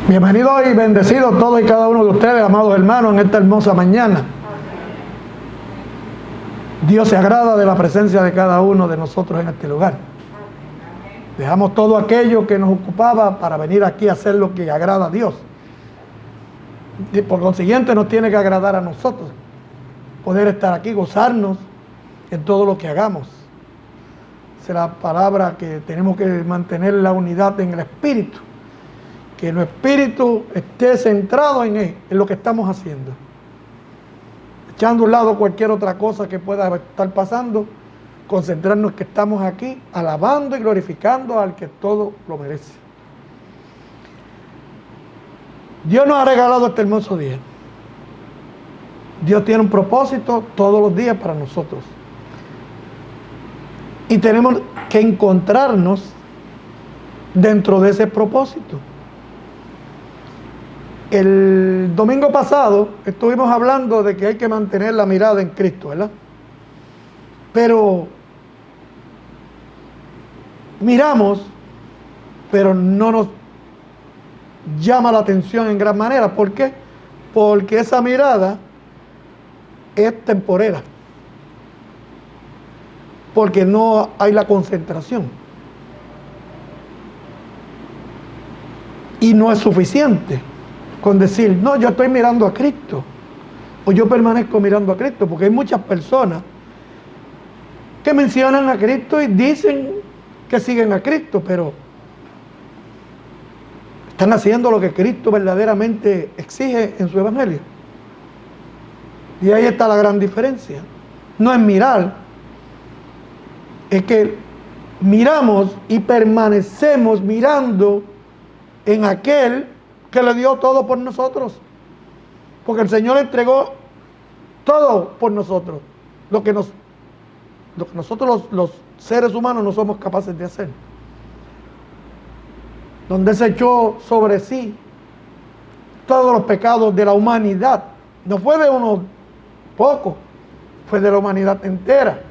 Bienvenidos y bendecidos todos y cada uno de ustedes, amados hermanos, en esta hermosa mañana. Dios se agrada de la presencia de cada uno de nosotros en este lugar. Dejamos todo aquello que nos ocupaba para venir aquí a hacer lo que agrada a Dios. Y por consiguiente nos tiene que agradar a nosotros poder estar aquí, gozarnos en todo lo que hagamos. Esa es la palabra que tenemos que mantener la unidad en el espíritu. Que el espíritu esté centrado en él, en lo que estamos haciendo. Echando a un lado cualquier otra cosa que pueda estar pasando, concentrarnos que estamos aquí alabando y glorificando al que todo lo merece. Dios nos ha regalado este hermoso día. Dios tiene un propósito todos los días para nosotros. Y tenemos que encontrarnos dentro de ese propósito. El domingo pasado estuvimos hablando de que hay que mantener la mirada en Cristo, ¿verdad? Pero miramos, pero no nos llama la atención en gran manera. ¿Por qué? Porque esa mirada es temporera. Porque no hay la concentración. Y no es suficiente con decir, no, yo estoy mirando a Cristo, o yo permanezco mirando a Cristo, porque hay muchas personas que mencionan a Cristo y dicen que siguen a Cristo, pero están haciendo lo que Cristo verdaderamente exige en su evangelio. Y ahí está la gran diferencia. No es mirar, es que miramos y permanecemos mirando en aquel que le dio todo por nosotros, porque el Señor entregó todo por nosotros, lo que nosotros los seres humanos no somos capaces de hacer, donde se echó sobre sí todos los pecados de la humanidad. No fue de unos pocos, fue de la humanidad entera.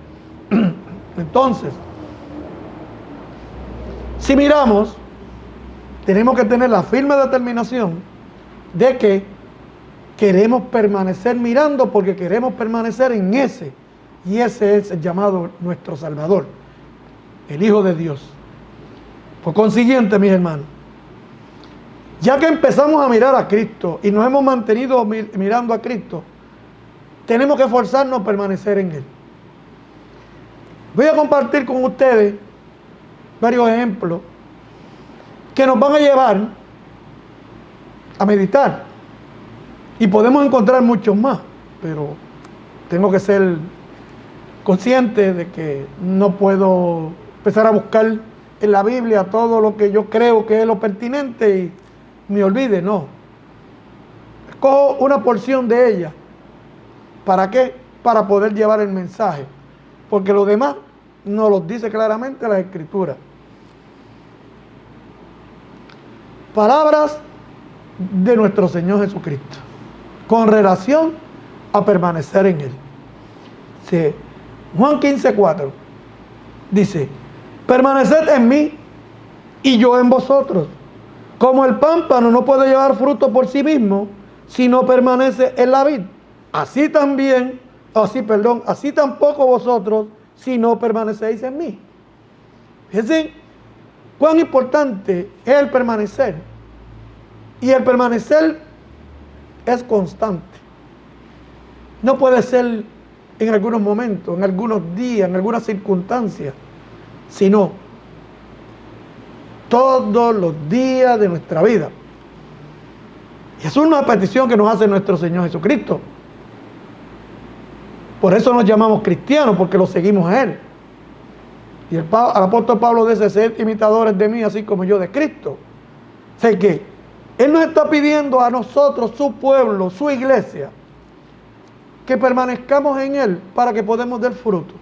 Entonces, si miramos, tenemos que tener la firme determinación de que queremos permanecer mirando, porque queremos permanecer en ese, y ese es el llamado nuestro Salvador, el Hijo de Dios. Por consiguiente, mis hermanos, ya que empezamos a mirar a Cristo y nos hemos mantenido mirando a Cristo, tenemos que esforzarnos a permanecer en Él. Voy a compartir con ustedes varios ejemplos que nos van a llevar a meditar. Y podemos encontrar muchos más, pero tengo que ser consciente de que no puedo empezar a buscar en la Biblia todo lo que yo creo que es lo pertinente y me olvide, no. Escojo una porción de ella. ¿Para qué? Para poder llevar el mensaje. Porque lo demás nos lo dice claramente la Escritura. Palabras de nuestro Señor Jesucristo con relación a permanecer en Él. Sí. Juan 15:4 dice: permaneced en mí y yo en vosotros. Como el pámpano no puede llevar fruto por sí mismo si no permanece en la vid, así tampoco vosotros si no permanecéis en mí. Fíjense cuán importante es el permanecer. Y el permanecer es constante. No puede ser en algunos momentos, en algunos días, en algunas circunstancias, sino todos los días de nuestra vida. Y es una petición que nos hace nuestro Señor Jesucristo. Por eso nos llamamos cristianos, porque lo seguimos a Él. Y el apóstol Pablo dice: sed imitadores de mí, así como yo de Cristo. Sé que Él nos está pidiendo a nosotros, su pueblo, su iglesia, que permanezcamos en Él para que podamos dar fruto.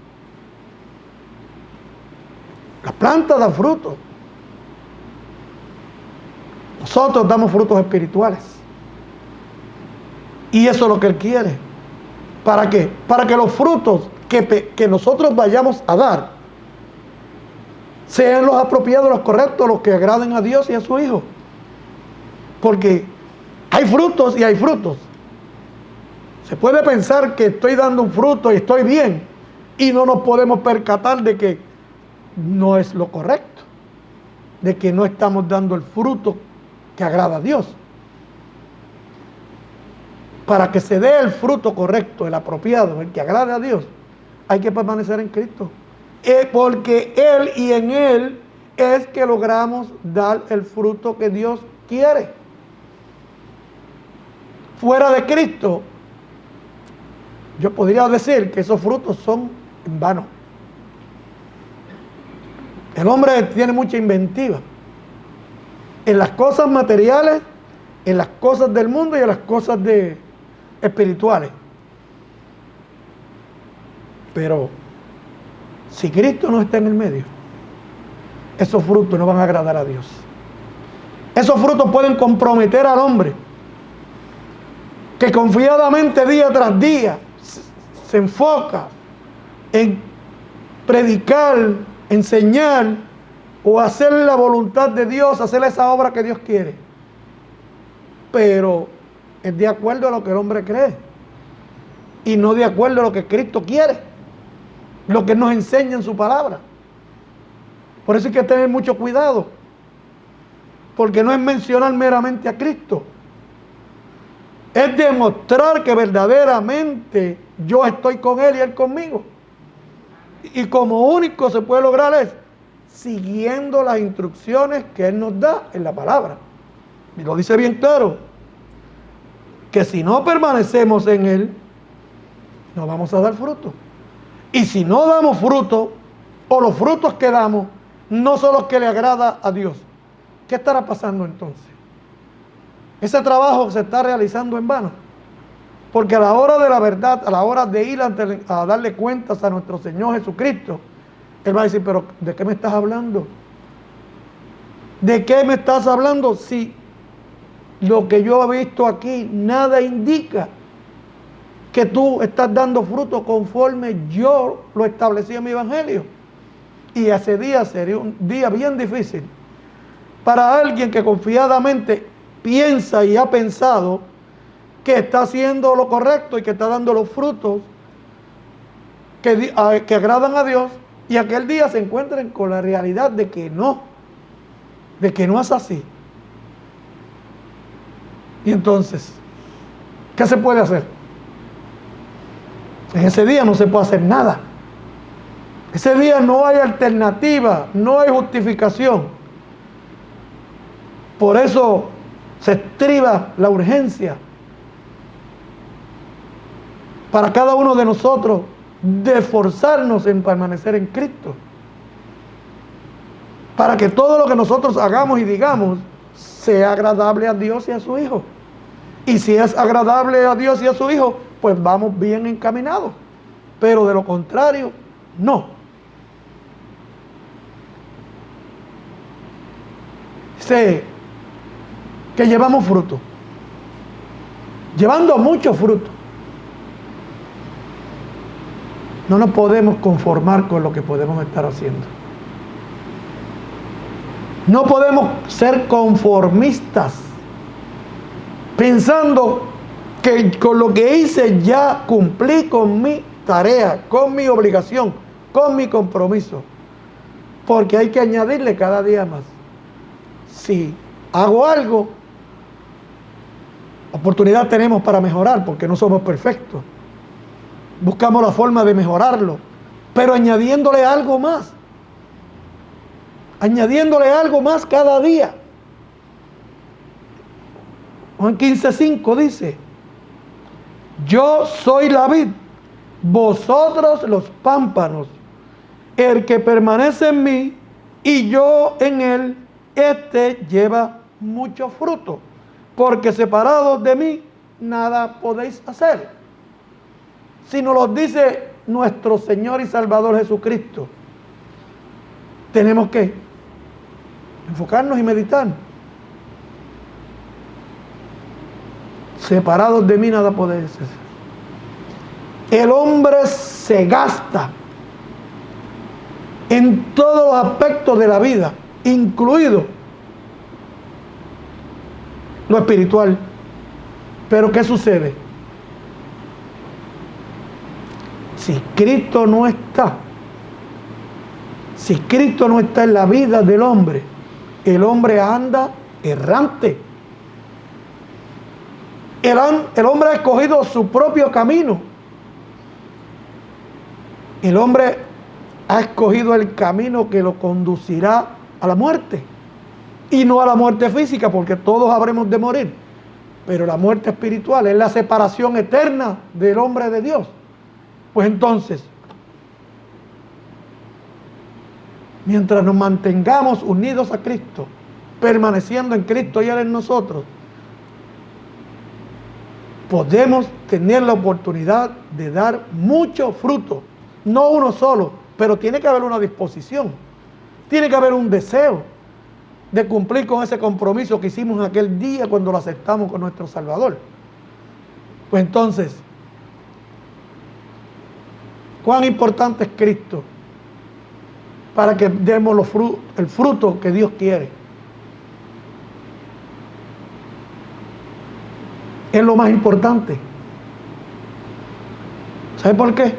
La planta da fruto. Nosotros damos frutos espirituales. Y eso es lo que Él quiere. ¿Para qué? Para que los frutos que nosotros vayamos a dar sean los apropiados, los correctos, los que agraden a Dios y a su Hijo. Porque hay frutos y hay frutos. Se puede pensar que estoy dando un fruto y estoy bien, y no nos podemos percatar de que no es lo correcto, de que no estamos dando el fruto que agrada a Dios. Para que se dé el fruto correcto, el apropiado, el que agrade a Dios, hay que permanecer en Cristo. Porque Él y en Él es que logramos dar el fruto que Dios quiere. Fuera de Cristo, yo podría decir que esos frutos son en vano. El hombre tiene mucha inventiva en las cosas materiales, en las cosas del mundo y en las cosas espirituales. Pero si Cristo no está en el medio, esos frutos no van a agradar a Dios. Esos frutos pueden comprometer al hombre que confiadamente día tras día se enfoca en predicar, enseñar o hacer la voluntad de Dios, hacer esa obra que Dios quiere. Pero es de acuerdo a lo que el hombre cree y no de acuerdo a lo que Cristo quiere, lo que nos enseña en su palabra. Por eso hay que tener mucho cuidado, porque no es mencionar meramente a Cristo, es demostrar que verdaderamente yo estoy con Él y Él conmigo. Y como único se puede lograr es siguiendo las instrucciones que Él nos da en la palabra. Y lo dice bien claro, que si no permanecemos en Él, no vamos a dar fruto. Y si no damos fruto, o los frutos que damos no son los que le agrada a Dios, ¿qué estará pasando entonces? Ese trabajo se está realizando en vano. Porque a la hora de la verdad, a la hora de ir a darle cuentas a nuestro Señor Jesucristo, Él va a decir, pero ¿de qué me estás hablando? ¿De qué me estás hablando si lo que yo he visto aquí nada indica que tú estás dando fruto conforme yo lo establecí en mi evangelio? Y ese día sería un día bien difícil para alguien que confiadamente piensa y ha pensado que está haciendo lo correcto y que está dando los frutos que agradan a Dios, y aquel día se encuentren con la realidad de que no es así. Y entonces, ¿qué se puede hacer? En ese día no se puede hacer nada. Ese día no hay alternativa, no hay justificación. Por eso se estriba la urgencia para cada uno de nosotros de esforzarnos en permanecer en Cristo, para que todo lo que nosotros hagamos y digamos sea agradable a Dios y a su Hijo. Y si es agradable a Dios y a su Hijo, pues vamos bien encaminados. Pero de lo contrario, no. Sé que llevamos fruto, llevando mucho fruto. No nos podemos conformar con lo que podemos estar haciendo. No podemos ser conformistas, pensando que con lo que hice ya cumplí con mi tarea, con mi obligación, con mi compromiso. Porque hay que añadirle cada día más. Si hago algo, oportunidad tenemos para mejorar, porque no somos perfectos. Buscamos la forma de mejorarlo, pero añadiéndole algo más. Añadiéndole algo más cada día. Juan 15:5 dice: yo soy la vid, vosotros los pámpanos. El que permanece en mí y yo en él, este lleva mucho fruto, porque separados de mí nada podéis hacer. Si nos lo dice nuestro Señor y Salvador Jesucristo, tenemos que enfocarnos y meditar. Separados de mí nada podéis hacer. El hombre se gasta en todos los aspectos de la vida, incluido lo espiritual. Pero ¿qué sucede? Si Cristo no está en la vida del hombre, el hombre anda errante. El hombre ha escogido su propio camino. El hombre ha escogido el camino que lo conducirá a la muerte. Y no a la muerte física, porque todos habremos de morir. Pero la muerte espiritual es la separación eterna del hombre de Dios. Pues entonces, mientras nos mantengamos unidos a Cristo, permaneciendo en Cristo y Él en nosotros, podemos tener la oportunidad de dar mucho fruto. No uno solo, pero tiene que haber una disposición. Tiene que haber un deseo de cumplir con ese compromiso que hicimos en aquel día cuando lo aceptamos con nuestro Salvador. Pues entonces, ¿cuán importante es Cristo para que demos el fruto que Dios quiere? Es lo más importante. ¿Sabe por qué?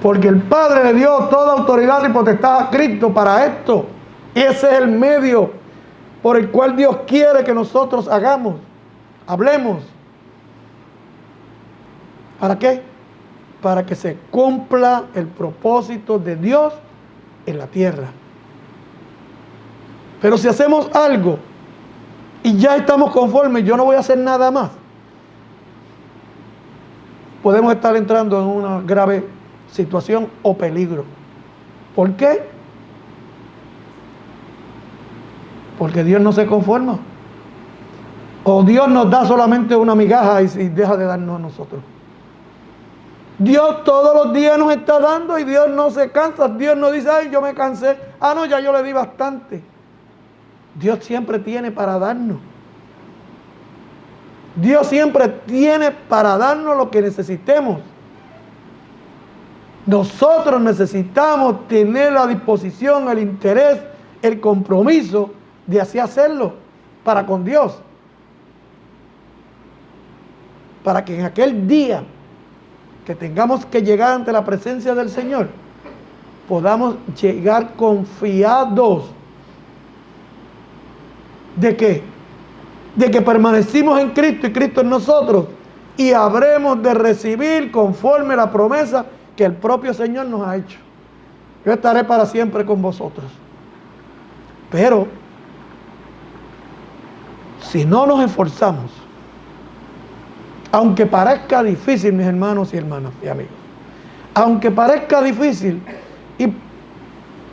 Porque el Padre le dio toda autoridad y potestad a Cristo para esto. Ese es el medio por el cual Dios quiere que nosotros hablemos. ¿Para qué? Para que se cumpla el propósito de Dios en la tierra. Pero si hacemos algo y ya estamos conformes, yo no voy a hacer nada más, podemos estar entrando en una grave situación o peligro. ¿Por qué? Porque Dios no se conforma. O Dios nos da solamente una migaja y deja de darnos a nosotros. Dios todos los días nos está dando y Dios no se cansa. Dios no dice, ay, yo me cansé. Ah, no, ya yo le di bastante. Dios siempre tiene para darnos. Dios siempre tiene para darnos lo que necesitemos. Nosotros necesitamos tener la disposición, el interés, el compromiso de así hacerlo para con Dios. Para que en aquel día que tengamos que llegar ante la presencia del Señor, podamos llegar confiados. ¿De qué? De que permanecimos en Cristo y Cristo en nosotros, y habremos de recibir conforme la promesa que el propio Señor nos ha hecho. Yo estaré para siempre con vosotros. Pero si no nos esforzamos, aunque parezca difícil, mis hermanos y hermanas y amigos, aunque parezca difícil y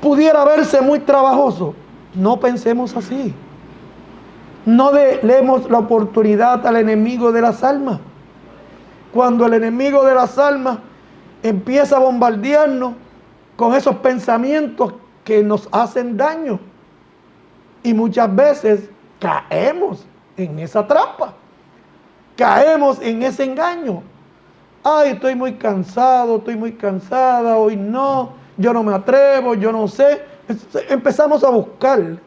pudiera verse muy trabajoso, no pensemos así. No demos la oportunidad al enemigo de las almas. Cuando el enemigo de las almas empieza a bombardearnos con esos pensamientos que nos hacen daño, y muchas veces caemos en esa trampa, caemos en ese engaño. Ay, estoy muy cansado, estoy muy cansada, hoy no, yo no me atrevo, yo no sé. Empezamos a buscar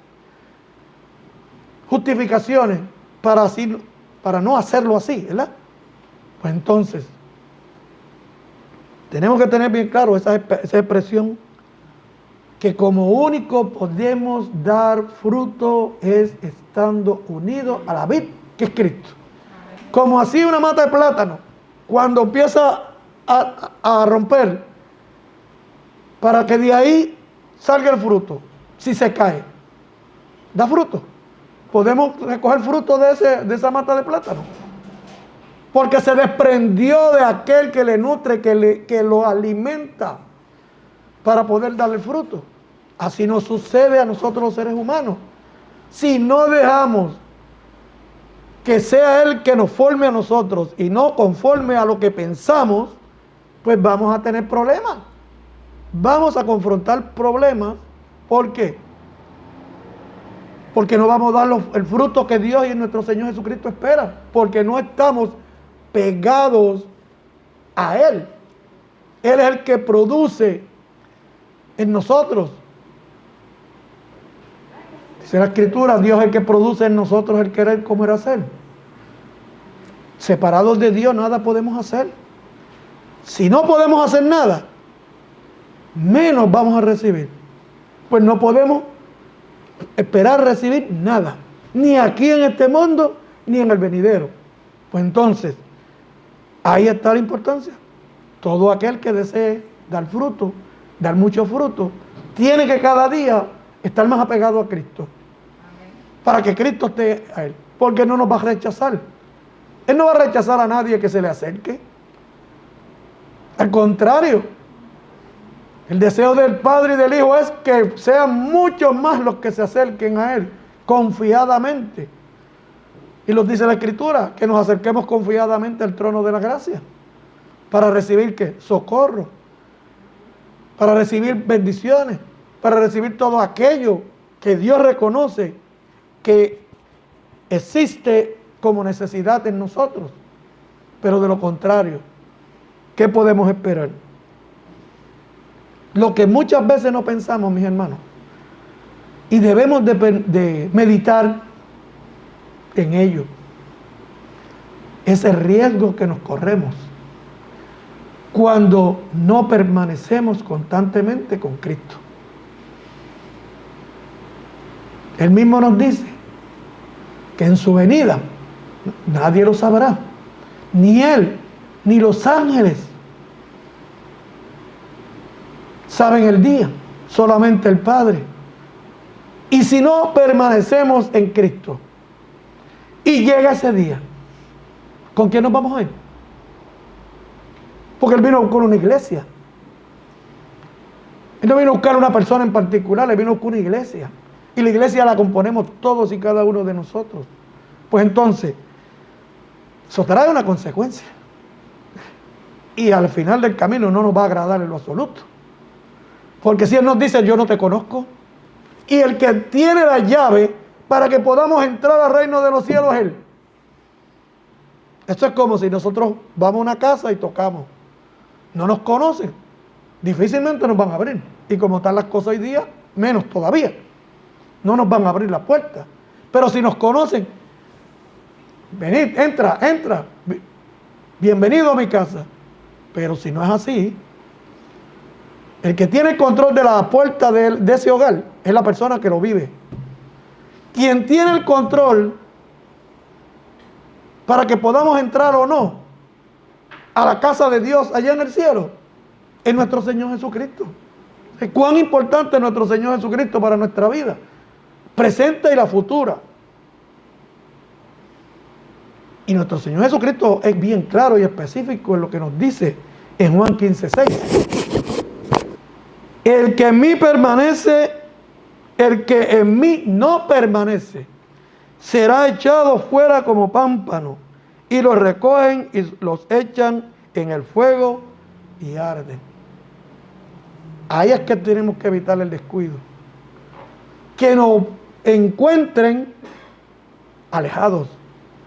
justificaciones para no hacerlo así, ¿verdad? Pues entonces, tenemos que tener bien claro esa expresión, que como único podemos dar fruto es estando unidos a la vid, que es Cristo. Como así una mata de plátano, cuando empieza a romper, para que de ahí salga el fruto, si se cae, da fruto. Podemos recoger fruto de esa mata de plátano, porque se desprendió de aquel que le nutre, que lo alimenta para poder darle fruto. Así nos sucede a nosotros los seres humanos. Si no dejamos que sea Él que nos forme a nosotros y no conforme a lo que pensamos, pues vamos a tener problemas. Vamos a confrontar problemas. ¿Por qué? Porque no vamos a dar el fruto que Dios y nuestro Señor Jesucristo espera. Porque no estamos pegados a Él. Él es el que produce en nosotros. Dice la Escritura, Dios es el que produce en nosotros el querer como el hacer. Separados de Dios nada podemos hacer. Si no podemos hacer nada, menos vamos a recibir. Pues no podemos esperar recibir nada, ni aquí en este mundo, ni en el venidero. Pues entonces, ahí está la importancia. Todo aquel que desee dar fruto, dar mucho fruto, tiene que cada día estar más apegado a Cristo. Amén. Para que Cristo esté a él. Porque no nos va a rechazar. Él no va a rechazar a nadie que se le acerque. Al contrario, el deseo del Padre y del Hijo es que sean muchos más los que se acerquen a Él, confiadamente. Y nos dice la Escritura, que nos acerquemos confiadamente al trono de la gracia. ¿Para recibir qué? Socorro. Para recibir bendiciones. Para recibir todo aquello que Dios reconoce que existe como necesidad en nosotros. Pero de lo contrario, ¿qué podemos esperar? Lo que muchas veces no pensamos, mis hermanos, y debemos de meditar en ello, es el riesgo que nos corremos cuando no permanecemos constantemente con Cristo. Él mismo nos dice que en su venida nadie lo sabrá, ni Él, ni los ángeles saben el día, solamente el Padre. Y si no permanecemos en Cristo y llega ese día, ¿con quién nos vamos a ir? Porque Él vino a buscar una iglesia. Él no vino a buscar una persona en particular, Él vino a buscar una iglesia. Y la iglesia la componemos todos y cada uno de nosotros. Pues entonces, eso trae una consecuencia. Y al final del camino no nos va a agradar en lo absoluto. Porque si Él nos dice, yo no te conozco, y el que tiene la llave para que podamos entrar al reino de los cielos es Él. Esto es como si nosotros vamos a una casa y tocamos. No nos conocen, difícilmente nos van a abrir. Y como están las cosas hoy día, menos todavía. No nos van a abrir la puerta. Pero si nos conocen, venid, entra, entra. Bienvenido a mi casa. Pero si no es así, el que tiene el control de la puerta de ese hogar es la persona que lo vive. Quien tiene el control para que podamos entrar o no a la casa de Dios allá en el cielo es nuestro Señor Jesucristo. ¿Cuán importante es nuestro Señor Jesucristo para nuestra vida presente y la futura? Y nuestro Señor Jesucristo es bien claro y específico en lo que nos dice en Juan 15:6. El que en mí permanece, el que en mí no permanece, será echado fuera como pámpano, y los recogen y los echan en el fuego y arden. Ahí es que tenemos que evitar el descuido. Que nos encuentren alejados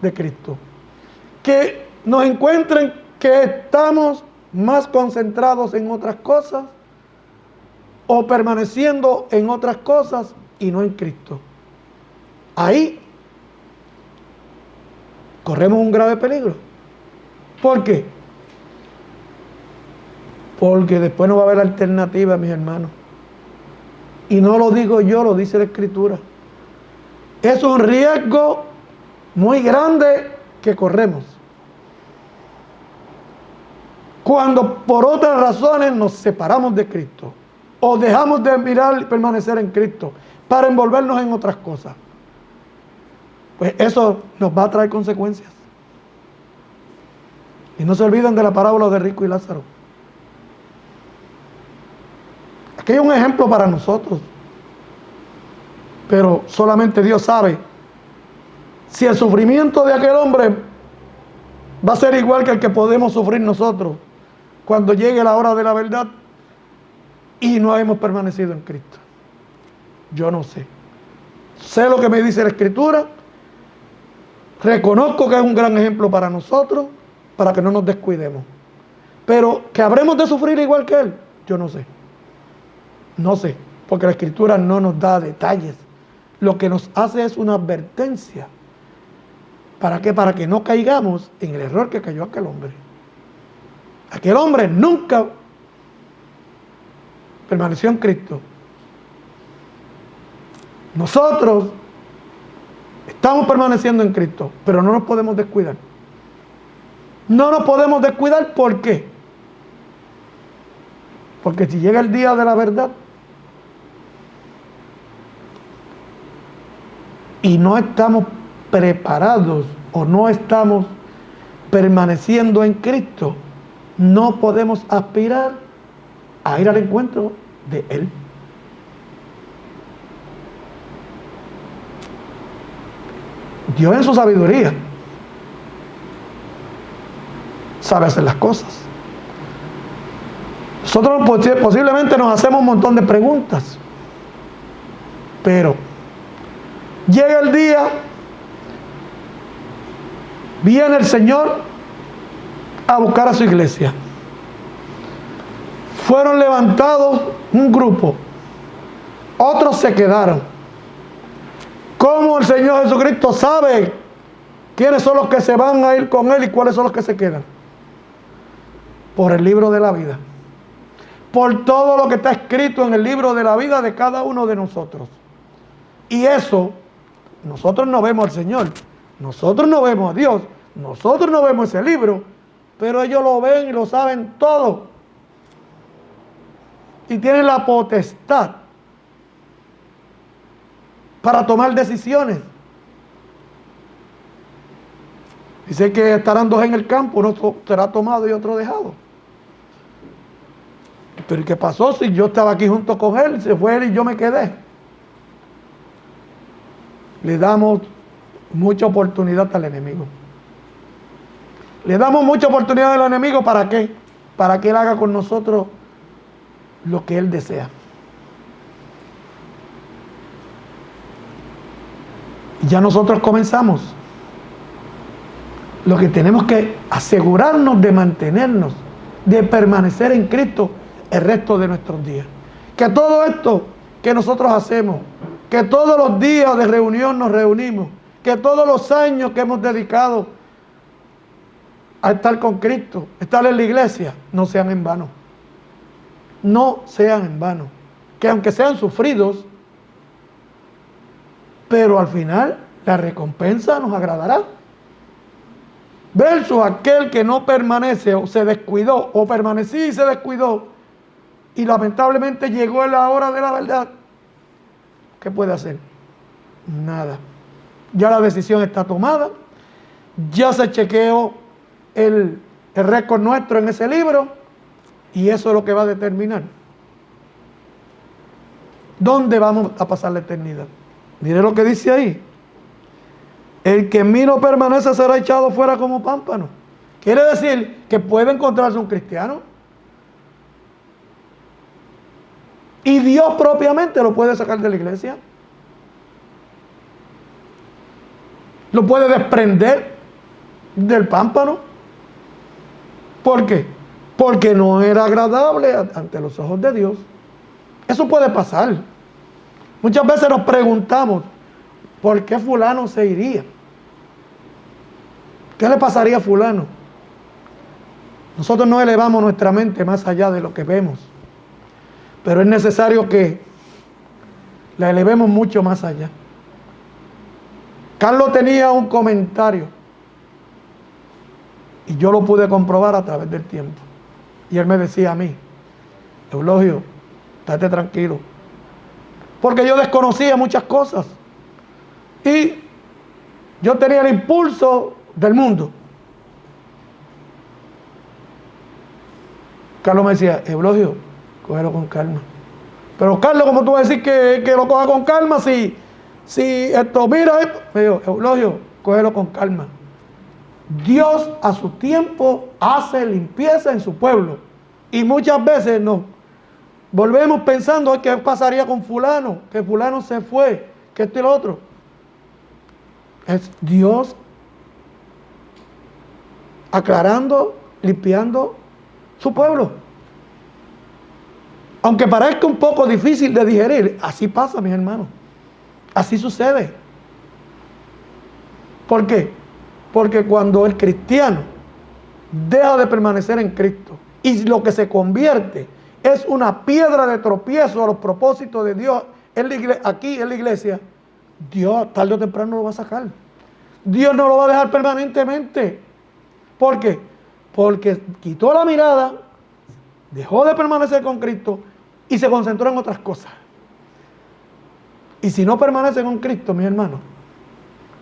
de Cristo. Que nos encuentren que estamos más concentrados en otras cosas o permaneciendo en otras cosas y no en Cristo. Ahí corremos un grave peligro. ¿Por qué? Porque después no va a haber alternativa, mis hermanos. Y no lo digo yo, lo dice la Escritura. Es un riesgo muy grande que corremos cuando por otras razones nos separamos de Cristo o dejamos de mirar y permanecer en Cristo para envolvernos en otras cosas. Pues eso nos va a traer consecuencias. Y no se olviden de la parábola de Rico y Lázaro. Aquí hay un ejemplo para nosotros, pero solamente Dios sabe si el sufrimiento de aquel hombre va a ser igual que el que podemos sufrir nosotros cuando llegue la hora de la verdad y no hemos permanecido en Cristo. Yo no sé. Sé lo que me dice la Escritura. Reconozco que es un gran ejemplo para nosotros, para que no nos descuidemos. Pero que habremos de sufrir igual que Él, yo no sé. No sé, porque la Escritura no nos da detalles lo que nos hace es una advertencia. ¿Para qué? Para que no caigamos en el error que cayó aquel hombre. Aquel hombre nunca permaneció en Cristo. Nosotros estamos permaneciendo en Cristo, pero no nos podemos descuidar. No nos podemos descuidar, ¿por qué? Porque si llega el día de la verdad y no estamos preparados o no estamos permaneciendo en Cristo, no podemos aspirar a ir al encuentro de Él. Dios en su sabiduría sabe hacer las cosas. Nosotros posiblemente nos hacemos un montón de preguntas, pero llega el día, viene el Señor a buscar a su iglesia. Fueron levantados un grupo, otros se quedaron. ¿Cómo el Señor Jesucristo sabe quiénes son los que se van a ir con Él y cuáles son los que se quedan? Por el libro de la vida. Por todo lo que está escrito en el libro de la vida de cada uno de nosotros. Y eso, nosotros no vemos al Señor, nosotros no vemos a Dios, nosotros no vemos ese libro, pero ellos lo ven y lo saben todo. Y tienen la potestad para tomar decisiones. Dice que estarán dos en el campo, uno será tomado y otro dejado. Pero ¿qué pasó si yo estaba aquí junto con él? Se fue él y yo me quedé. Le damos mucha oportunidad al enemigo. Le damos mucha oportunidad al enemigo, ¿para qué? Para que él haga con nosotros lo que él desea. Ya nosotros comenzamos. Lo que tenemos que asegurarnos de mantenernos, de permanecer en Cristo el resto de nuestros días. Que todo esto que nosotros hacemos, que todos los días de reunión nos reunimos, que todos los años que hemos dedicado a estar con Cristo, estar en la iglesia, no sean en vano. No sean en vano. Que aunque sean sufridos, pero al final la recompensa nos agradará. Versus aquel que no permanece o se descuidó, o permanecía y se descuidó, y lamentablemente llegó la hora de la verdad. ¿Qué puede hacer? Nada. Ya la decisión está tomada, ya se chequeó el récord nuestro en ese libro, y eso es lo que va a determinar dónde vamos a pasar la eternidad. Mire lo que dice ahí: el que en mí no permanece será echado fuera como pámpano. Quiere decir que puede encontrarse un cristiano y Dios propiamente lo puede sacar de la iglesia, lo puede desprender del pámpano. ¿Por qué? Porque no era agradable ante los ojos de Dios. Eso puede pasar. Muchas veces nos preguntamos, ¿por qué fulano se iría? ¿Qué le pasaría a fulano? Nosotros no elevamos nuestra mente más allá de lo que vemos, pero es necesario que la elevemos mucho más allá. Carlos tenía un comentario y yo lo pude comprobar a través del tiempo. Y él me decía a mí: Eulogio, estate tranquilo, porque yo desconocía muchas cosas y yo tenía el impulso del mundo. Carlos me decía: Eulogio, cógelo con calma. Pero Carlos, ¿cómo tú vas a decir que lo coja con calma si esto, mira esto? Me dijo: Eulogio, cógelo con calma. Dios a su tiempo hace limpieza en su pueblo, y muchas veces nos volvemos pensando qué pasaría con fulano, que fulano se fue, que esto y lo otro. Es Dios aclarando, limpiando su pueblo. Aunque parezca un poco difícil de digerir, así pasa, mis hermanos. Así sucede. ¿Por qué? Porque cuando el cristiano deja de permanecer en Cristo y lo que se convierte es una piedra de tropiezo a los propósitos de Dios aquí en la iglesia, Dios tarde o temprano lo va a sacar. Dios no lo va a dejar permanentemente. ¿Por qué? Porque quitó la mirada, dejó de permanecer con Cristo y se concentró en otras cosas. Y si no permanece con Cristo, mis hermanos,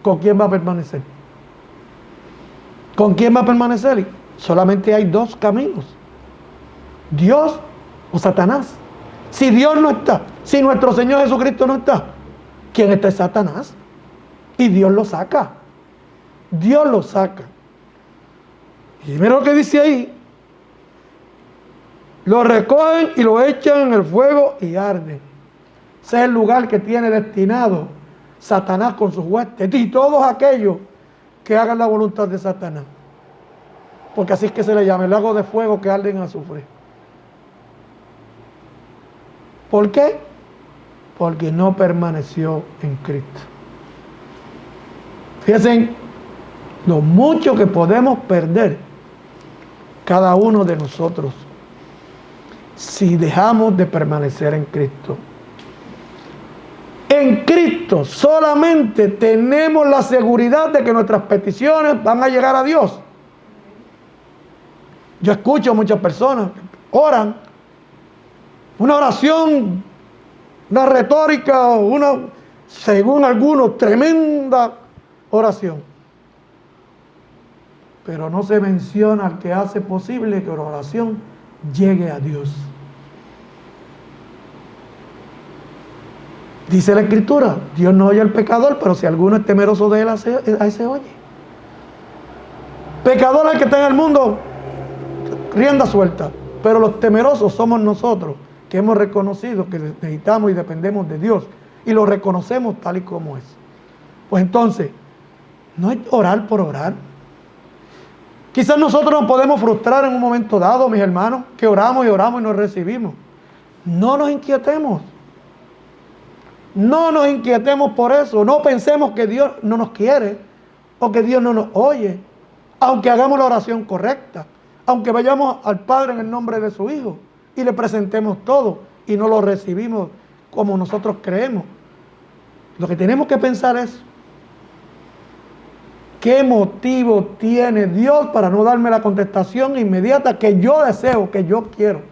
¿con quién va a permanecer? ¿Con quién va a permanecer? Solamente hay dos caminos: Dios o Satanás. Si Dios no está, si nuestro Señor Jesucristo no está, ¿quién está? Es Satanás. Y Dios lo saca. Dios lo saca. Y mira lo que dice ahí: lo recogen y lo echan en el fuego y arden. Ese es el lugar que tiene destinado Satanás con sus huestes y todos aquellos que hagan la voluntad de Satanás. Porque así es que se le llama el lago de fuego que arde en azufre. ¿Por qué? Porque no permaneció en Cristo. Fíjense lo mucho que podemos perder cada uno de nosotros si dejamos de permanecer en Cristo. En Cristo solamente tenemos la seguridad de que nuestras peticiones van a llegar a Dios. Yo escucho a muchas personas que oran una oración, una retórica, según algunos, tremenda oración. Pero no se menciona al que hace posible que la oración llegue a Dios. Dice la Escritura: Dios no oye al pecador, pero si alguno es temeroso de él, a ese oye. Pecador es el que está en el mundo, rienda suelta, pero los temerosos somos nosotros, que hemos reconocido que necesitamos y dependemos de Dios, y lo reconocemos tal y como es. Pues entonces, no es orar por orar. Quizás nosotros nos podemos frustrar en un momento dado, mis hermanos, que oramos y oramos y no recibimos. No nos inquietemos. No nos inquietemos por eso. No pensemos que Dios no nos quiere o que Dios no nos oye, aunque hagamos la oración correcta, aunque vayamos al Padre en el nombre de su Hijo y le presentemos todo y no lo recibimos como nosotros creemos. Lo que tenemos que pensar es: ¿qué motivo tiene Dios para no darme la contestación inmediata que yo deseo, que yo quiero?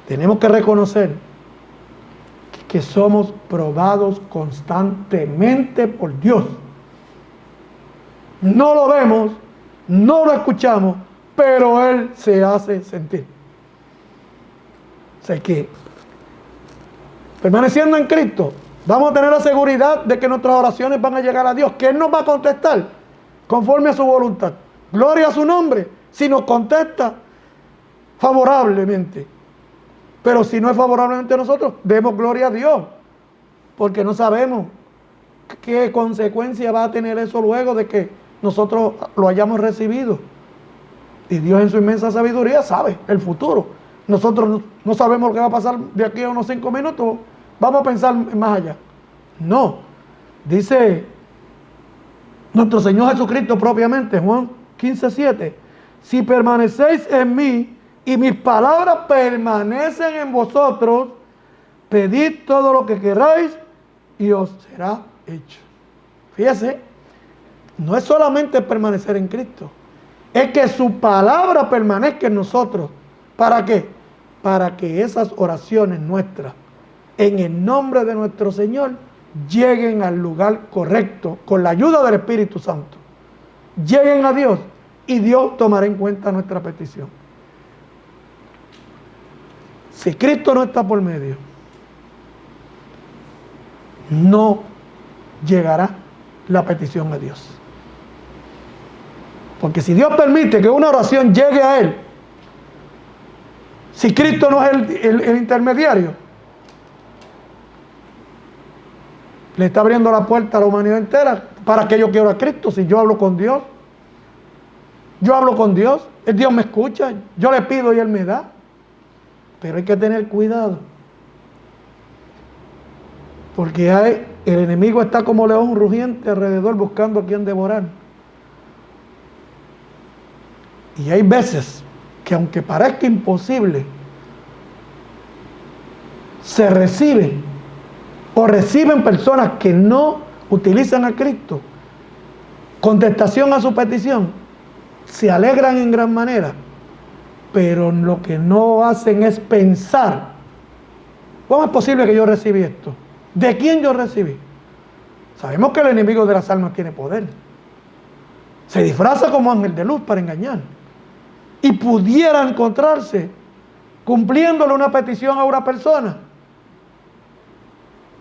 Tenemos que reconocer que somos probados constantemente por Dios. No lo vemos, no lo escuchamos, pero Él se hace sentir. O sea que, permaneciendo en Cristo, vamos a tener la seguridad de que nuestras oraciones van a llegar a Dios, que Él nos va a contestar conforme a su voluntad. Gloria a su nombre, si nos contesta favorablemente. Pero si no es favorablemente a nosotros, demos gloria a Dios, porque no sabemos qué consecuencia va a tener eso luego de que nosotros lo hayamos recibido. Y Dios en su inmensa sabiduría sabe el futuro. Nosotros no sabemos lo que va a pasar de aquí a unos 5 minutos. Vamos a pensar más allá. No. Dice nuestro Señor Jesucristo propiamente, Juan 15:7: si permanecéis en mí y mis palabras permanecen en vosotros, pedid todo lo que queráis y os será hecho. Fíjese, no es solamente permanecer en Cristo, es que su palabra permanezca en nosotros. ¿Para qué? Para que esas oraciones nuestras, en el nombre de nuestro Señor, lleguen al lugar correcto, con la ayuda del Espíritu Santo. Lleguen a Dios y Dios tomará en cuenta nuestra petición. Si Cristo no está por medio, no llegará la petición a Dios. Porque si Dios permite que una oración llegue a Él, si Cristo no es el intermediario, le está abriendo la puerta a la humanidad entera. ¿Para qué yo quiero a Cristo si yo hablo con Dios? Yo hablo con Dios, el Dios me escucha, yo le pido y Él me da. Pero hay que tener cuidado. Porque el enemigo está como león rugiente alrededor buscando a quien devorar. Y hay veces que aunque parezca imposible, se reciben o reciben personas que no utilizan a Cristo. Contestación a su petición, se alegran en gran manera, pero lo que no hacen es pensar: ¿cómo es posible que yo recibí esto? ¿De quién yo recibí? Sabemos que el enemigo de las almas tiene poder. Se disfraza como ángel de luz para engañar. Y pudiera encontrarse cumpliéndole una petición a una persona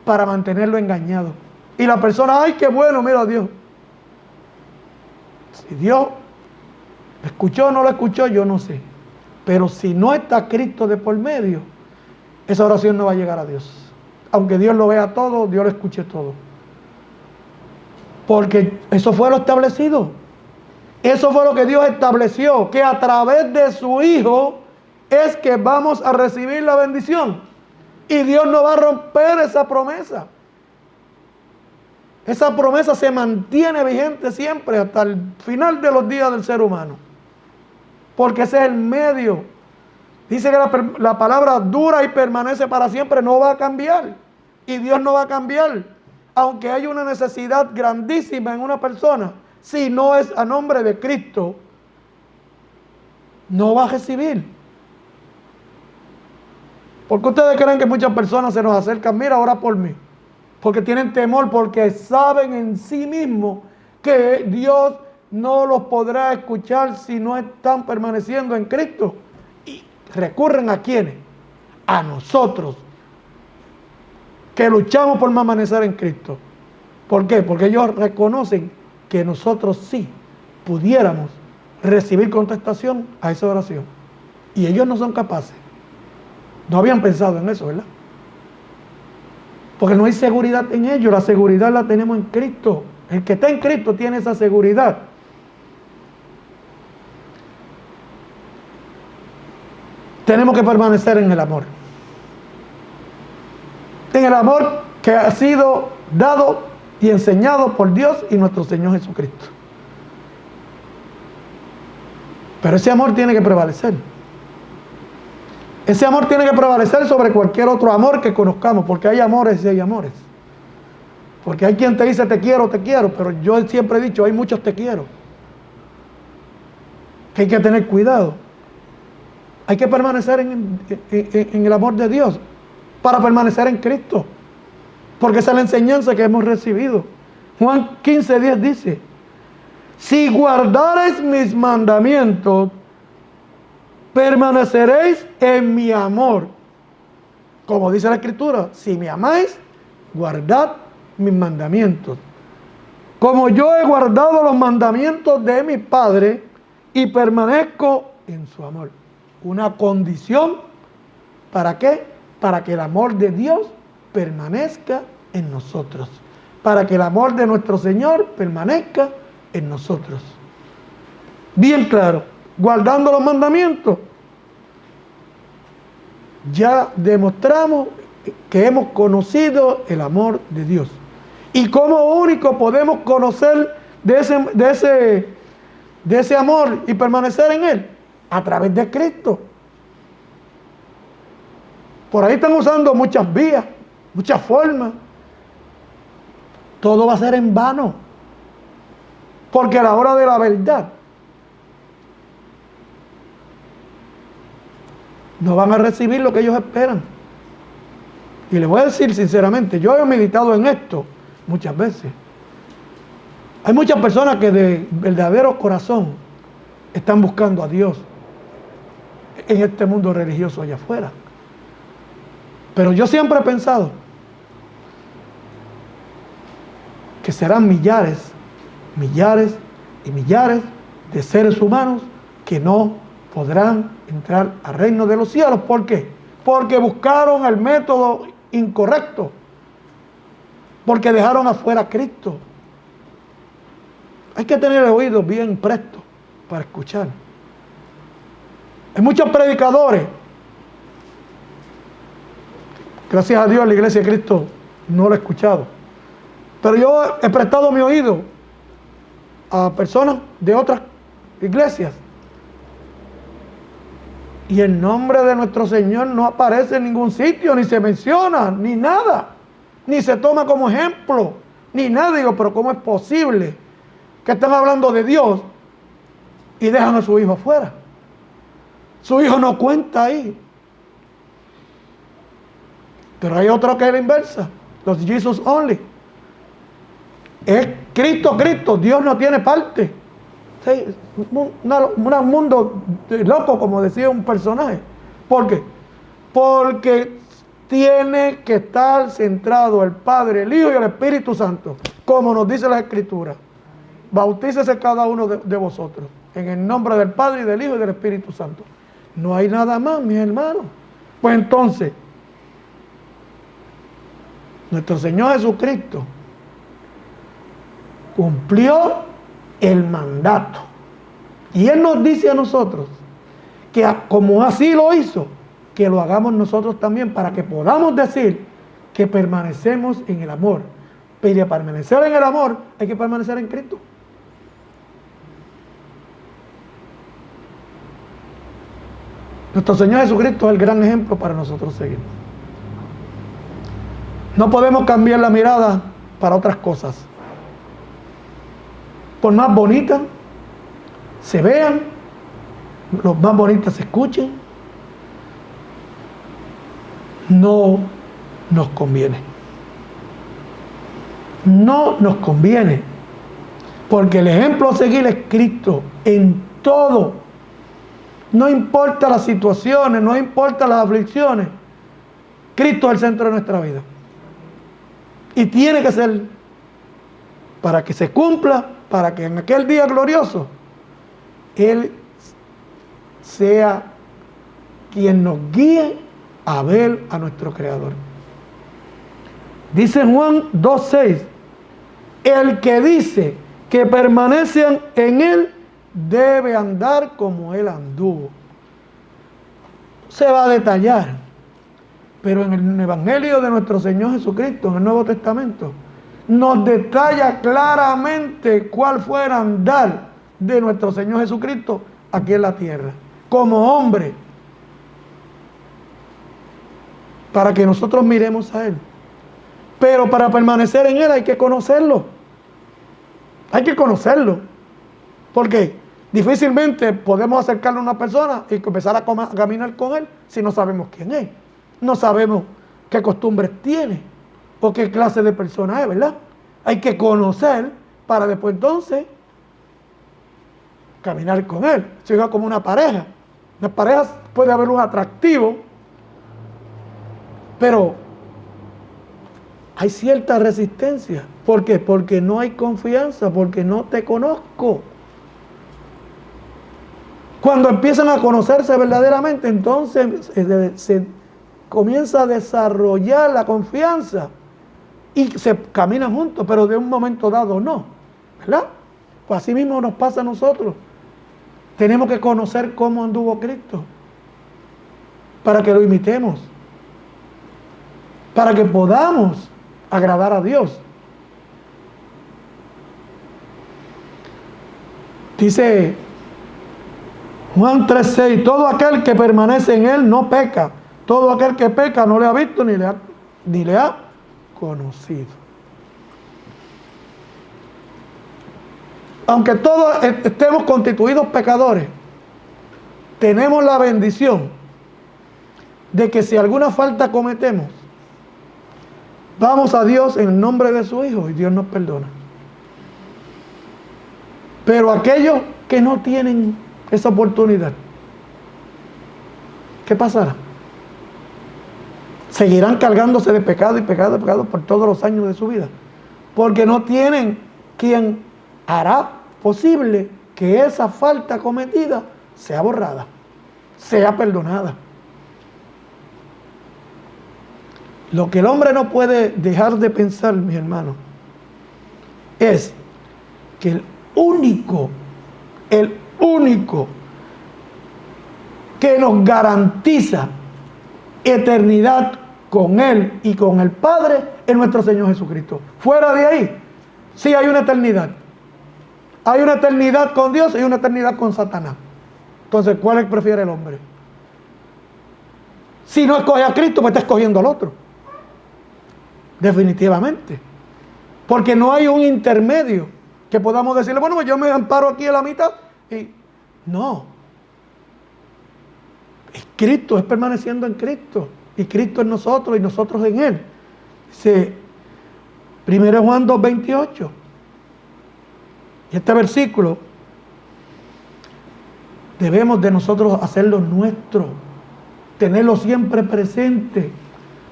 para mantenerlo engañado. Y la persona: ¡ay, qué bueno! Mira a Dios. Si Dios lo escuchó o no lo escuchó, yo no sé. Pero si no está Cristo de por medio, esa oración no va a llegar a Dios. Aunque Dios lo vea todo, Dios lo escuche todo. Porque eso fue lo establecido. Eso fue lo que Dios estableció, que a través de su Hijo es que vamos a recibir la bendición. Y Dios no va a romper esa promesa. Esa promesa se mantiene vigente siempre hasta el final de los días del ser humano. Porque ese es el medio. Dice que la palabra dura y permanece para siempre, no va a cambiar. Y Dios no va a cambiar. Aunque haya una necesidad grandísima en una persona, si no es a nombre de Cristo, no va a recibir. ¿Por qué ustedes creen que muchas personas se nos acercan? Mira, ora por mí. Porque tienen temor, porque saben en sí mismos que Dios no los podrá escuchar si no están permaneciendo en Cristo. Y recurren ¿a quiénes? A nosotros, que luchamos por permanecer en Cristo. ¿Por qué? Porque ellos reconocen que nosotros sí pudiéramos recibir contestación a esa oración. Y ellos no son capaces. No habían pensado en eso, ¿verdad? Porque no hay seguridad en ellos. La seguridad la tenemos en Cristo. El que está en Cristo tiene esa seguridad. Tenemos que permanecer en el amor. En el amor que ha sido dado y enseñado por Dios y nuestro Señor Jesucristo. Pero ese amor tiene que prevalecer. Ese amor tiene que prevalecer sobre cualquier otro amor que conozcamos, porque hay amores y hay amores. Porque hay quien te dice te quiero, pero yo siempre he dicho, hay muchos te quiero. Que hay que tener cuidado. Hay que permanecer en el amor de Dios para permanecer en Cristo. Porque esa es la enseñanza que hemos recibido. Juan 15:10 dice: si guardareis mis mandamientos, permaneceréis en mi amor. Como dice la Escritura: si me amáis, guardad mis mandamientos. Como yo he guardado los mandamientos de mi Padre y permanezco en su amor. Una condición, ¿para qué? Para que el amor de Dios permanezca en nosotros. Para que el amor de nuestro Señor permanezca en nosotros. Bien claro, guardando los mandamientos, ya demostramos que hemos conocido el amor de Dios. ¿Y cómo único podemos conocer de ese amor y permanecer en él? A través de Cristo. Por ahí están usando muchas vías, muchas formas. Todo va a ser en vano. Porque a la hora de la verdad no van a recibir lo que ellos esperan. Y les voy a decir sinceramente, yo he meditado en esto muchas veces. Hay muchas personas que de verdadero corazón están buscando a Dios en este mundo religioso allá afuera. Pero yo siempre he pensado que serán millares y millares de seres humanos que no podrán entrar al reino de los cielos. ¿Por qué? Porque buscaron el método incorrecto. Porque dejaron afuera a Cristo. Hay que tener el oído bien presto para escuchar. Hay muchos predicadores. Gracias a Dios la Iglesia de Cristo no lo he escuchado. Pero yo he prestado mi oído a personas de otras iglesias. Y el nombre de nuestro Señor no aparece en ningún sitio, ni se menciona, ni nada. Ni se toma como ejemplo, ni nada. Digo, pero ¿cómo es posible que están hablando de Dios y dejan a su hijo afuera? Su hijo no cuenta ahí. Pero hay otro que es la inversa, los Jesus only. Es Cristo, Cristo, Dios no tiene parte. Sí, un mundo loco, como decía un personaje. ¿Por qué? Porque tiene que estar centrado el Padre, el Hijo y el Espíritu Santo, como nos dice la Escritura. Bautícese cada uno de vosotros en el nombre del Padre y del Hijo y del Espíritu Santo. No hay nada más, mis hermanos. Pues entonces, nuestro Señor Jesucristo cumplió el mandato. Y Él nos dice a nosotros que como así lo hizo, que lo hagamos nosotros también, para que podamos decir que permanecemos en el amor. Pero para permanecer en el amor hay que permanecer en Cristo. Nuestro Señor Jesucristo es el gran ejemplo para nosotros seguir. No podemos cambiar la mirada para otras cosas. Por más bonitas se vean, los más bonitas se escuchen, no nos conviene. No nos conviene. Porque el ejemplo a seguir es Cristo en todo. No importa las situaciones, no importa las aflicciones. Cristo es el centro de nuestra vida. Y tiene que ser para que se cumpla, para que en aquel día glorioso Él sea quien nos guíe a ver a nuestro Creador. Dice Juan 2:6, el que dice que permanecen en Él debe andar como Él anduvo. Se va a detallar, pero en el Evangelio de nuestro Señor Jesucristo, en el Nuevo Testamento, nos detalla claramente cuál fue el andar de nuestro Señor Jesucristo aquí en la tierra, como hombre, para que nosotros miremos a Él. Pero para permanecer en Él hay que conocerlo. Hay que conocerlo. Porque difícilmente podemos acercarnos a una persona y empezar a caminar con Él si no sabemos quién es. No sabemos qué costumbres tiene o qué clase de persona es, ¿verdad? Hay que conocer para después entonces caminar con Él. Se ve como una pareja. Las parejas puede haber un atractivo, pero hay cierta resistencia. ¿Por qué? Porque no hay confianza, porque no te conozco. Cuando empiezan a conocerse verdaderamente, entonces se comienza a desarrollar la confianza y se caminan juntos, pero de un momento dado no, ¿verdad? Pues así mismo nos pasa a nosotros. Tenemos que conocer cómo anduvo Cristo para que lo imitemos, para que podamos agradar a Dios. Dice Juan 3:6, todo aquel que permanece en Él no peca. Todo aquel que peca no le ha visto ni le ha conocido. Aunque todos estemos constituidos pecadores, tenemos la bendición de que si alguna falta cometemos, vamos a Dios en el nombre de su Hijo y Dios nos perdona. Pero aquellos que no tienen esa oportunidad, ¿qué pasará? Seguirán cargándose de pecado y pecado y pecado por todos los años de su vida, porque no tienen quien hará posible que esa falta cometida sea borrada, sea perdonada. Lo que el hombre no puede dejar de pensar, mis hermanos, es que el único que nos garantiza eternidad con Él y con el Padre en nuestro Señor Jesucristo. Fuera de ahí, sí hay una eternidad. Hay una eternidad con Dios y una eternidad con Satanás. Entonces, ¿cuál prefiere el hombre? Si no escoge a Cristo, pues está escogiendo al otro. Definitivamente. Porque no hay un intermedio que podamos decirle, bueno, pues yo me amparo aquí en la mitad. Y no. Es Cristo, es permaneciendo en Cristo. Y Cristo en nosotros y nosotros en Él. Dice 1 Juan 2:28. Y este versículo debemos de nosotros hacerlo nuestro. Tenerlo siempre presente.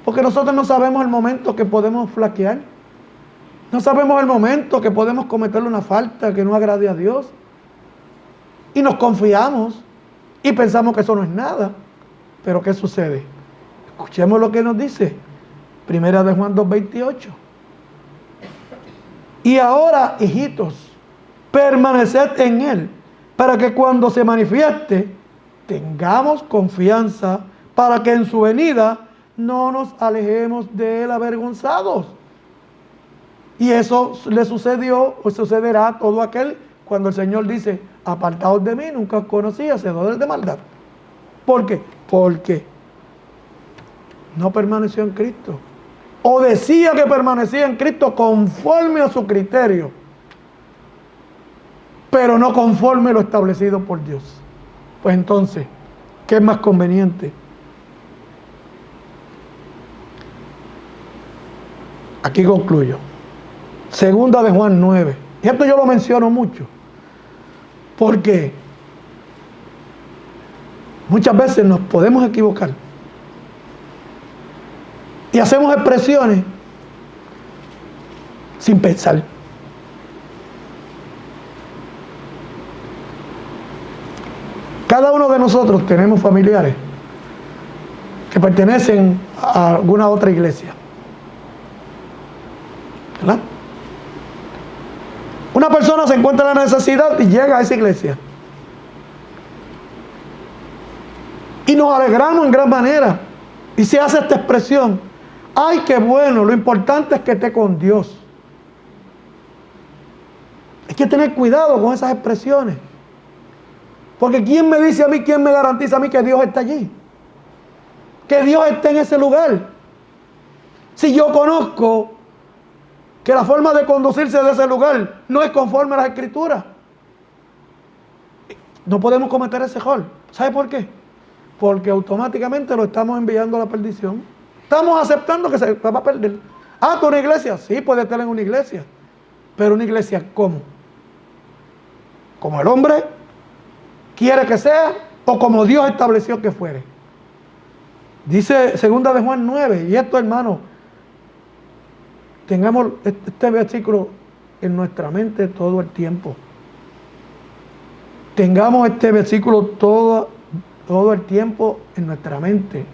Porque nosotros no sabemos el momento que podemos flaquear. No sabemos el momento que podemos cometer una falta que no agrade a Dios. Y nos confiamos y pensamos que eso no es nada. Pero ¿qué sucede? Escuchemos lo que nos dice 1 Juan 2:28. Y ahora, hijitos, permaneced en Él, para que cuando se manifieste, tengamos confianza, para que en su venida no nos alejemos de Él avergonzados. Y eso le sucedió o sucederá a todo aquel cuando el Señor dice, apartaos de mí, nunca os conocí, hacedores de maldad. ¿Por qué? Porque no permaneció en Cristo. O decía que permanecía en Cristo conforme a su criterio, pero no conforme lo establecido por Dios. Pues entonces, ¿qué es más conveniente? Aquí concluyo. Segunda de Juan 9. Y esto yo lo menciono mucho, porque muchas veces nos podemos equivocar y hacemos expresiones sin pensar. Cada uno de nosotros tenemos familiares que pertenecen a alguna otra iglesia, ¿verdad? Una persona se encuentra en la necesidad y llega a esa iglesia. Y nos alegramos en gran manera. Y se hace esta expresión. ¡Ay, qué bueno! Lo importante es que esté con Dios. Hay que tener cuidado con esas expresiones. Porque ¿quién me dice a mí, quién me garantiza a mí que Dios está allí? Que Dios esté en ese lugar. Si yo conozco que la forma de conducirse de ese lugar no es conforme a las Escrituras, no podemos cometer ese error. ¿Sabe por qué? Porque automáticamente lo estamos enviando a la perdición. Estamos aceptando que se va a perder. Ah, ¿tú una iglesia? Sí, puede estar en una iglesia. Pero una iglesia, ¿cómo? Como el hombre quiere que sea o como Dios estableció que fuere. Dice 2 de Juan 9, y esto, hermano, tengamos este versículo en nuestra mente todo el tiempo. Tengamos este versículo todo el tiempo en nuestra mente.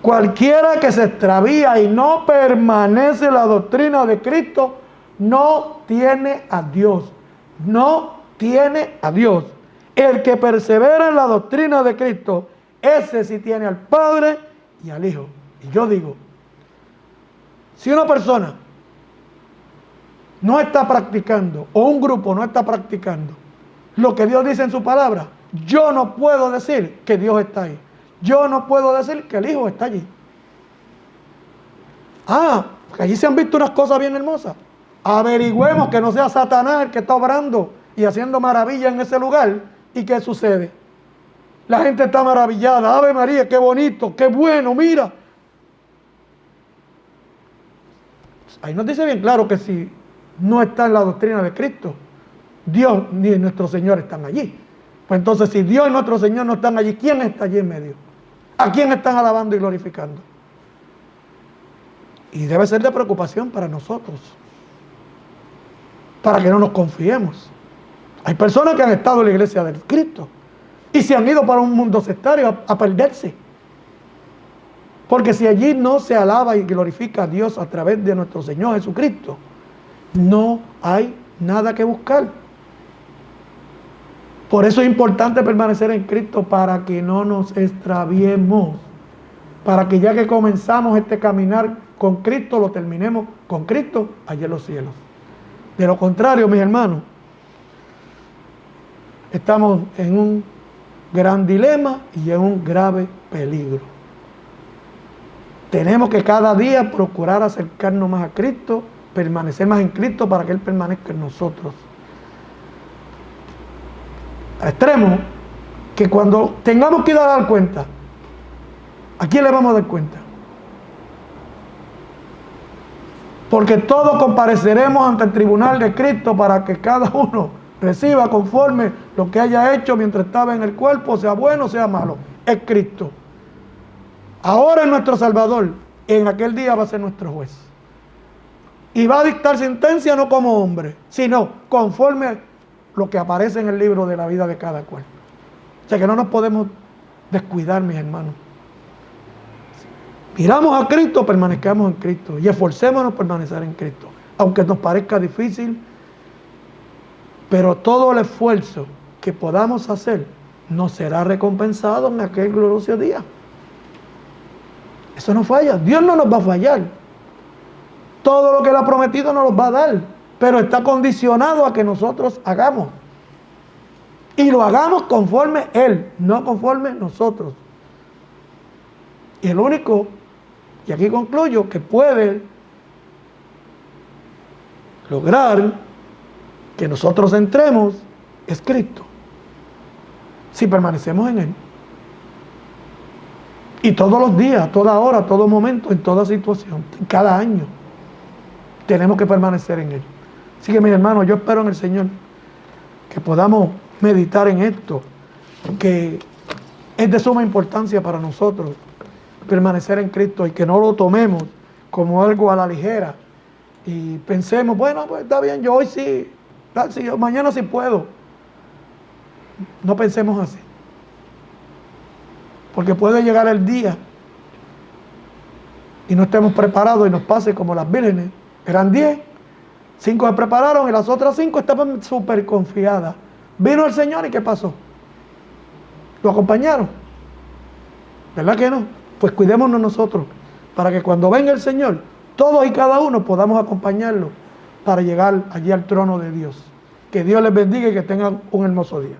Cualquiera que se extravía y no permanece en la doctrina de Cristo, no tiene a Dios. No tiene a Dios. El que persevera en la doctrina de Cristo, ese sí tiene al Padre y al Hijo. Y yo digo, si una persona no está practicando, o un grupo no está practicando lo que Dios dice en su palabra, yo no puedo decir que Dios está ahí. Yo no puedo decir que el Hijo está allí. Ah, porque allí se han visto unas cosas bien hermosas. Averigüemos que no sea Satanás el que está obrando y haciendo maravillas en ese lugar. ¿Y qué sucede? La gente está maravillada. Ave María, qué bonito, qué bueno, mira. Ahí nos dice bien claro que si no está en la doctrina de Cristo, Dios ni nuestro Señor están allí. Pues entonces, si Dios y nuestro Señor no están allí, ¿quién está allí en medio? ¿A quién están alabando y glorificando? Y debe ser de preocupación para nosotros, para que no nos confiemos. Hay personas que han estado en la iglesia de Cristo y se han ido para un mundo sectario a perderse. Porque si allí no se alaba y glorifica a Dios a través de nuestro Señor Jesucristo, no hay nada que buscar. Por eso es importante permanecer en Cristo, para que no nos extraviemos. Para que ya que comenzamos este caminar con Cristo lo terminemos con Cristo allá en los cielos. De lo contrario, mis hermanos, estamos en un gran dilema y en un grave peligro. Tenemos que cada día procurar acercarnos más a Cristo, permanecer más en Cristo para que Él permanezca en nosotros. A extremo que cuando tengamos que ir a dar cuenta, ¿a quién le vamos a dar cuenta? Porque todos compareceremos ante el tribunal de Cristo para que cada uno reciba conforme lo que haya hecho mientras estaba en el cuerpo, sea bueno o sea malo. Es Cristo. Ahora es nuestro Salvador. En aquel día va a ser nuestro juez. Y va a dictar sentencia no como hombre, sino conforme lo que aparece en el libro de la vida de cada cual. O sea que no nos podemos descuidar, mis hermanos. Miramos a Cristo, permanezcamos en Cristo y esforcémonos por permanecer en Cristo. Aunque nos parezca difícil, pero todo el esfuerzo que podamos hacer nos será recompensado en aquel glorioso día. Eso no falla. Dios no nos va a fallar. Todo lo que Él ha prometido nos lo va a dar, pero está condicionado a que nosotros hagamos. Y lo hagamos conforme Él, no conforme nosotros. Y el único, y aquí concluyo, que puede lograr que nosotros entremos es Cristo, si permanecemos en Él. Y todos los días, toda hora, todo momento, en toda situación, cada año, tenemos que permanecer en Él. Así que, mis hermanos, yo espero en el Señor que podamos meditar en esto, que es de suma importancia para nosotros permanecer en Cristo y que no lo tomemos como algo a la ligera y pensemos, bueno, pues está bien, yo hoy sí, mañana sí puedo. No pensemos así, porque puede llegar el día y no estemos preparados y nos pase como las vírgenes. Eran 10, 5 se prepararon y las otras 5 estaban súper confiadas. Vino el Señor y ¿qué pasó? ¿Lo acompañaron? ¿Verdad que no? Pues cuidémonos nosotros para que cuando venga el Señor, todos y cada uno podamos acompañarlo para llegar allí al trono de Dios. Que Dios les bendiga y que tengan un hermoso día.